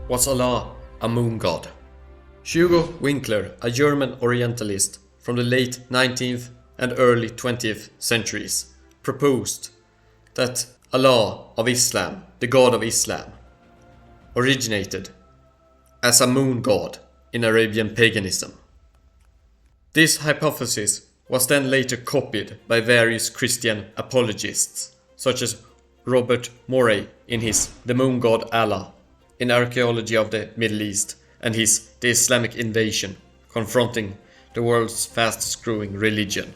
Was Allah a moon god? Hugo Winckler, a German orientalist from the late 19th and early 20th centuries, proposed that Allah of Islam, the god of Islam, originated as a moon god in Arabian paganism. This hypothesis was then later copied by various Christian apologists, such as Robert Morey in his The Moon God Allah in Archaeology of the Middle East and his The Islamic Invasion, confronting the world's fastest growing religion.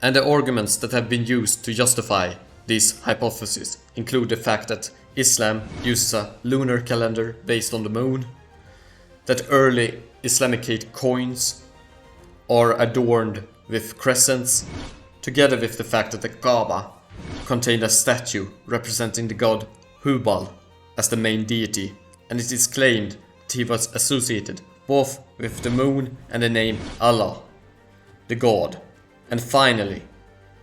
And the arguments that have been used to justify this hypothesis include the fact that Islam uses a lunar calendar based on the moon, that early Islamicate coins are adorned with crescents, together with the fact that the Kaaba contained a statue representing the god Hubal as the main deity, and it is claimed that he was associated both with the moon and the name Allah, the god, and finally,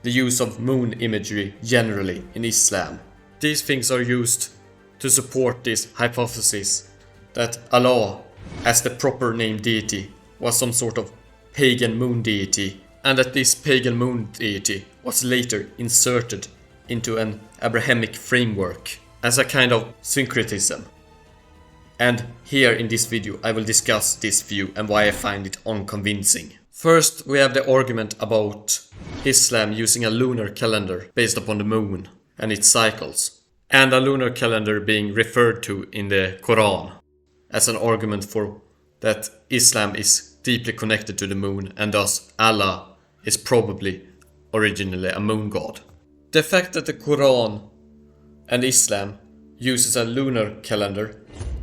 the use of moon imagery generally in Islam. These things are used to support this hypothesis that Allah, as the proper name deity, was some sort of pagan moon deity, and that this pagan moon deity was later inserted into an Abrahamic framework as a kind of syncretism. And here in this video I will discuss this view and why I find it unconvincing. First, we have the argument about Islam using a lunar calendar based upon the moon and its cycles, and a lunar calendar being referred to in the Quran as an argument for that Islam is deeply connected to the moon and thus Allah is probably originally a moon god. The fact that the Quran and Islam uses a lunar calendar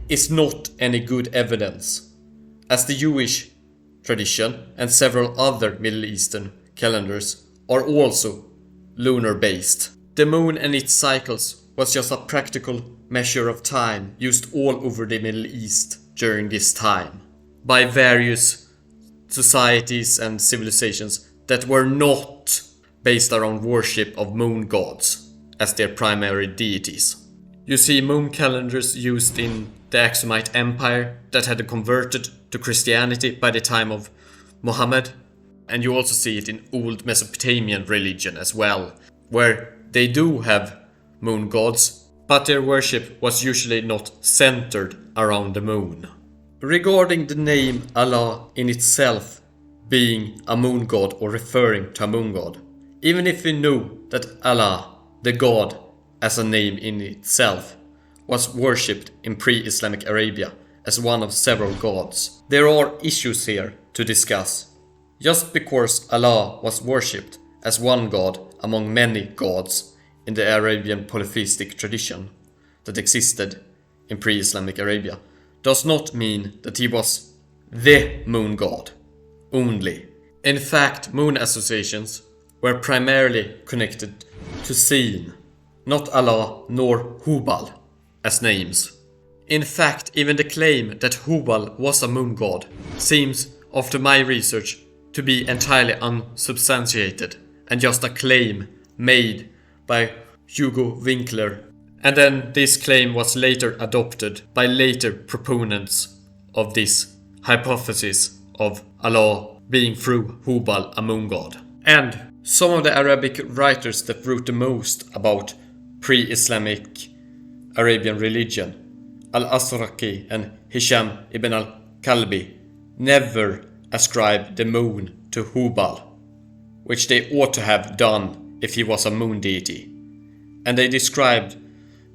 is not any good evidence, as the Jewish tradition and several other Middle Eastern calendars are also lunar based. The moon and its cycles was just a practical measure of time used all over the Middle East during this time by various societies and civilizations that were not based around worship of moon gods as their primary deities. You see moon calendars used in the Aksumite Empire that had converted to Christianity by the time of Muhammad, and you also see it in old Mesopotamian religion as well, where they do have moon gods, but their worship was usually not centered around the moon. Regarding the name Allah in itself being a moon god or referring to a moon god, even if we know that Allah, the god, as a name in itself, was worshipped in pre-Islamic Arabia as one of several gods, there are issues here to discuss. Just because Allah was worshipped as one god among many gods in the Arabian polytheistic tradition that existed in pre-Islamic Arabia does not mean that he was the moon god only. In fact, moon associations were primarily connected to Sin, not Allah nor Hubal as names. In fact, even the claim that Hubal was a moon god seems, after my research, to be entirely unsubstantiated and just a claim made by Hugo Winckler. And then this claim was later adopted by later proponents of this hypothesis of Allah being through Hubal a moon god. And some of the Arabic writers that wrote the most about pre-Islamic Arabian religion, al-Azraqī and Hisham ibn al-Kalbi, never ascribed the moon to Hubal, which they ought to have done if he was a moon deity. And they described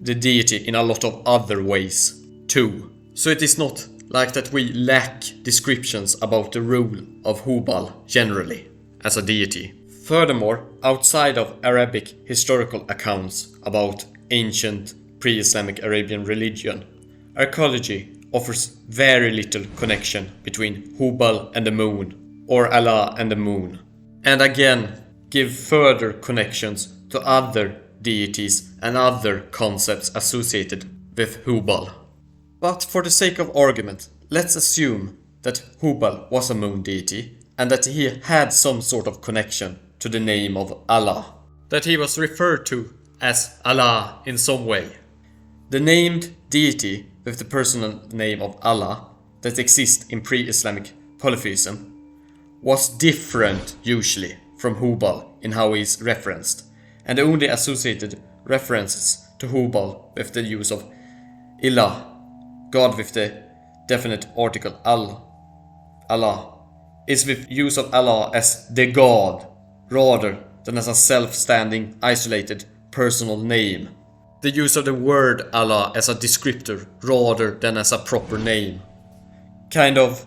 the deity in a lot of other ways too. So it is not like that we lack descriptions about the role of Hubal generally as a deity. Furthermore, outside of Arabic historical accounts about ancient pre-Islamic Arabian religion, archaeology offers very little connection between Hubal and the moon, or Allah and the moon, and again give further connections to other deities and other concepts associated with Hubal. But for the sake of argument, let's assume that Hubal was a moon deity and that he had some sort of connection to the name of Allah, that he was referred to as Allah in some way. The named deity with the personal name of Allah that exists in pre-Islamic polytheism was different usually from Hubal in how he is referenced, and the only associated references to Hubal with the use of Ilah, God with the definite article Allah, is with use of Allah as the God rather than as a self-standing, isolated personal name. The use of the word Allah as a descriptor rather than as a proper name. Kind of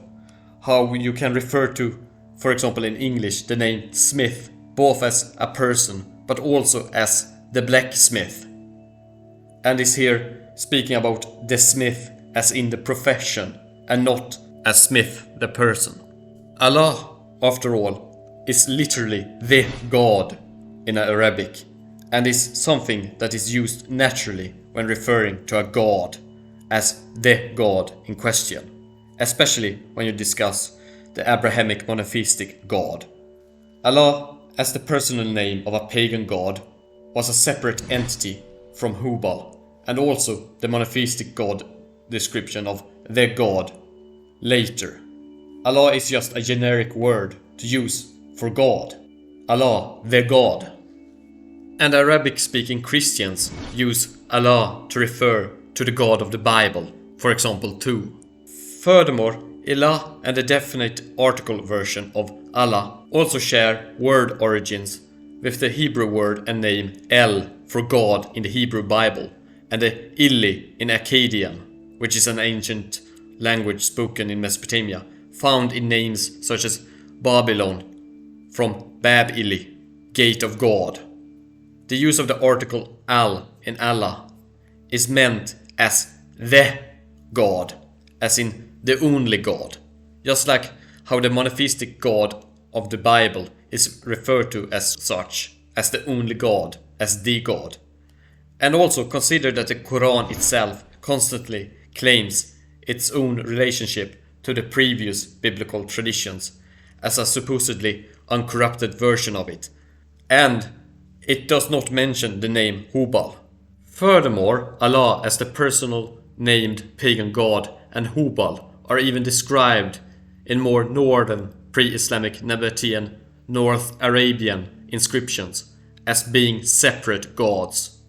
how you can refer to, for example in English, the name Smith both as a person but also as the blacksmith. And is here speaking about the smith as in the profession and not as Smith the person. Allah, after all, is literally the God in Arabic and is something that is used naturally when referring to a god as the God in question, especially when you discuss the Abrahamic monotheistic God. Allah, as the personal name of a pagan god, was a separate entity from Hubal, and also the monotheistic god description of the God later. Allah is just a generic word to use for God. Allah, the God. And Arabic-speaking Christians use Allah to refer to the God of the Bible, for example, too. Furthermore, Ilah and the definite article version of Allah also share word origins with the Hebrew word and name El for God in the Hebrew Bible, and the Ili in Akkadian, which is an ancient language spoken in Mesopotamia, found in names such as Babylon, from Bab Ili, Gate of God. The use of the article Al in Allah is meant as the God, as in the only God, just like how the monotheistic God of the Bible is referred to as such, as the only God, as the God. And also consider that the Quran itself constantly claims its own relationship to the previous biblical traditions as a supposedly uncorrupted version of it, and it does not mention the name Hubal. Furthermore, Allah as the personal named pagan god and Hubal are even described in more northern pre-Islamic Nabatean North Arabian inscriptions as being separate gods.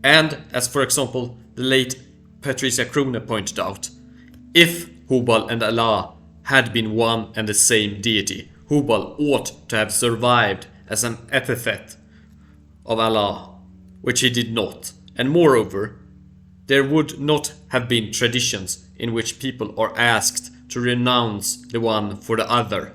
And as for example the late Patricia Crone pointed out, if Hubal and Allah had been one and the same deity, Hubal ought to have survived as an epithet of Allah, which he did not, and moreover, there would not have been traditions in which people are asked to renounce the one for the other.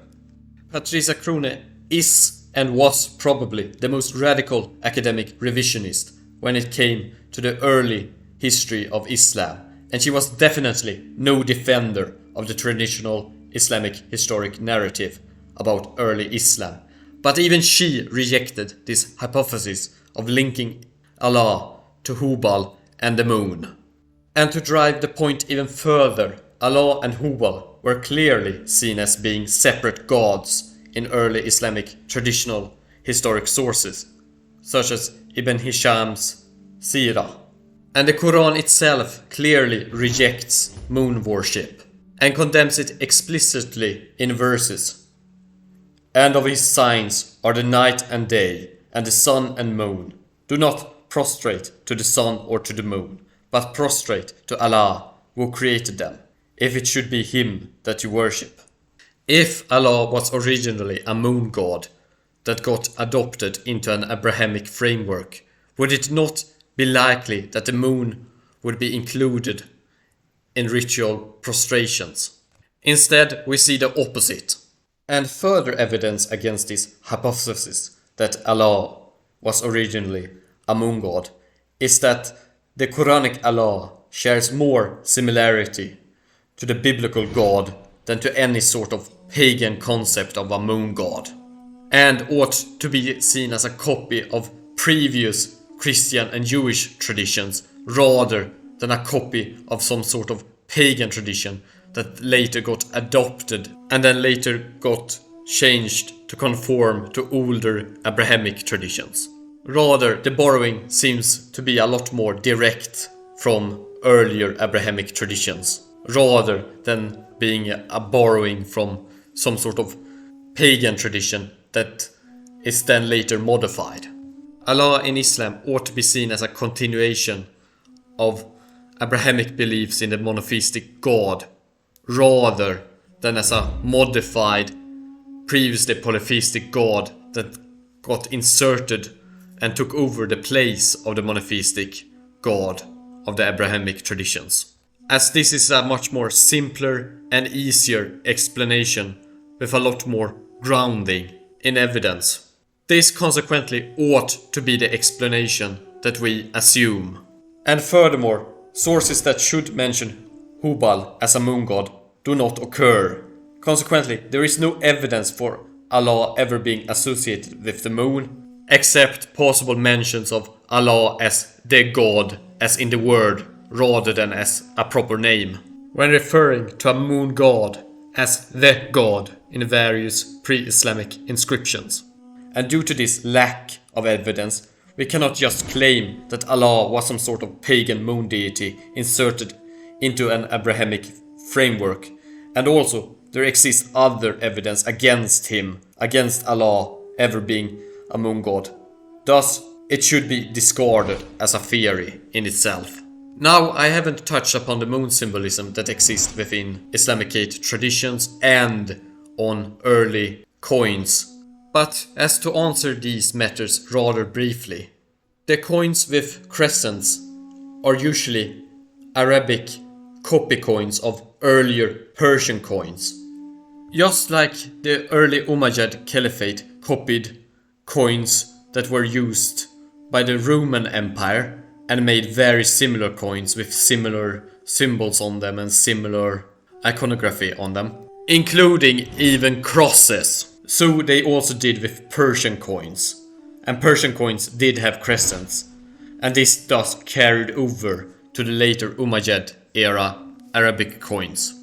Patricia Crone is and was probably the most radical academic revisionist when it came to the early history of Islam, and she was definitely no defender of the traditional Islamic historic narrative about early Islam. But even she rejected this hypothesis of linking Allah to Hubal and the moon. And to drive the point even further, Allah and Hubal were clearly seen as being separate gods in early Islamic traditional historic sources, such as Ibn Hisham's Sirah. And the Quran itself clearly rejects moon worship and condemns it explicitly in verses. And of his signs are the night and day, and the sun and moon. Do not prostrate to the sun or to the moon, but prostrate to Allah, who created them, if it should be him that you worship. If Allah was originally a moon god that got adopted into an Abrahamic framework, would it not be likely that the moon would be included in ritual prostrations? Instead, we see the opposite. And further evidence against this hypothesis that Allah was originally a moon god is that the Quranic Allah shares more similarity to the biblical god than to any sort of pagan concept of a moon god, and ought to be seen as a copy of previous Christian and Jewish traditions rather than a copy of some sort of pagan tradition that later got adopted and then later got changed to conform to older Abrahamic traditions. Rather, the borrowing seems to be a lot more direct from earlier Abrahamic traditions, rather than being a borrowing from some sort of pagan tradition that is then later modified. Allah in Islam ought to be seen as a continuation of Abrahamic beliefs in the monotheistic God, rather than as a modified, previously polytheistic God that got inserted and took over the place of the monotheistic God of the Abrahamic traditions. As this is a much more simpler and easier explanation with a lot more grounding in evidence. This consequently ought to be the explanation that we assume. And furthermore, sources that should mention Hubal as a moon god do not occur. Consequently, there is no evidence for Allah ever being associated with the moon, except possible mentions of Allah as the god, as in the word, rather than as a proper name, when referring to a moon god as the god in various pre-Islamic inscriptions. And due to this lack of evidence, we cannot just claim that Allah was some sort of pagan moon deity inserted into an Abrahamic framework. And also, there exists other evidence against him, against Allah ever being a moon god. Thus, it should be discarded as a theory in itself. Now, I haven't touched upon the moon symbolism that exists within Islamicate traditions and on early coins. But as to answer these matters rather briefly, the coins with crescents are usually Arabic copy coins of earlier Persian coins. Just like the early Umayyad Caliphate copied coins that were used by the Roman Empire and made very similar coins with similar symbols on them and similar iconography on them, including even crosses. So they also did with Persian coins, and Persian coins did have crescents, and this thus carried over to the later Umayyad era Arabic coins.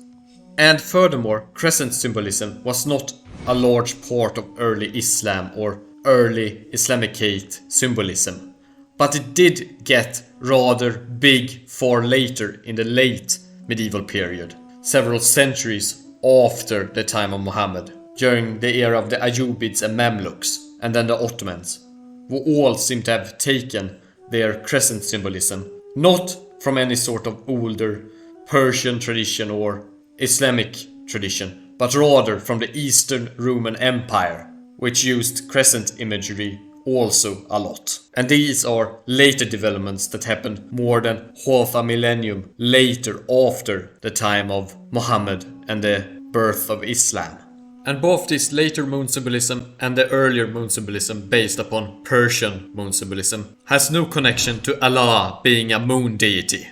And furthermore, crescent symbolism was not a large part of early Islam or early Islamicate symbolism, but it did get rather big far later in the late medieval period, several centuries after the time of Muhammad, during the era of the Ayyubids and Mamluks, and then the Ottomans, who all seem to have taken their crescent symbolism not from any sort of older Persian tradition or Islamic tradition, but rather from the Eastern Roman Empire, which used crescent imagery also a lot. And these are later developments that happened more than half a millennium later after the time of Muhammad and the birth of Islam. And both this later moon symbolism and the earlier moon symbolism based upon Persian moon symbolism has no connection to Allah being a moon deity.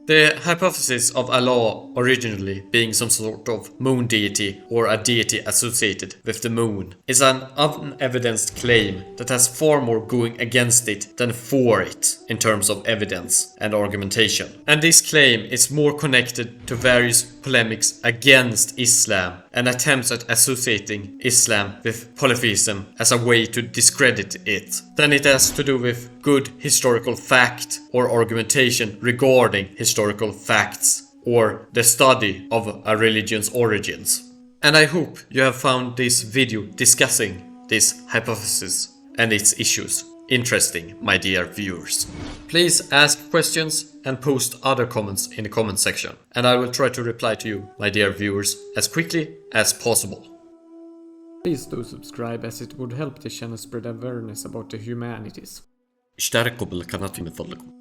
The hypothesis of Allah originally being some sort of moon deity or a deity associated with the moon is an unevidenced claim that has far more going against it than for it in terms of evidence and argumentation. And this claim is more connected to various polemics against Islam and attempts at associating Islam with polytheism as a way to discredit it than it has to do with good historical fact or argumentation regarding historical facts or the study of a religion's origins. And I hope you have found this video discussing this hypothesis and its issues interesting, my dear viewers. Please ask questions and post other comments in the comment section, and I will try to reply to you, my dear viewers, as quickly as possible. Please do subscribe, as it would help the channel spread awareness about the humanities. اشتركوا بالقناة من فضلكم.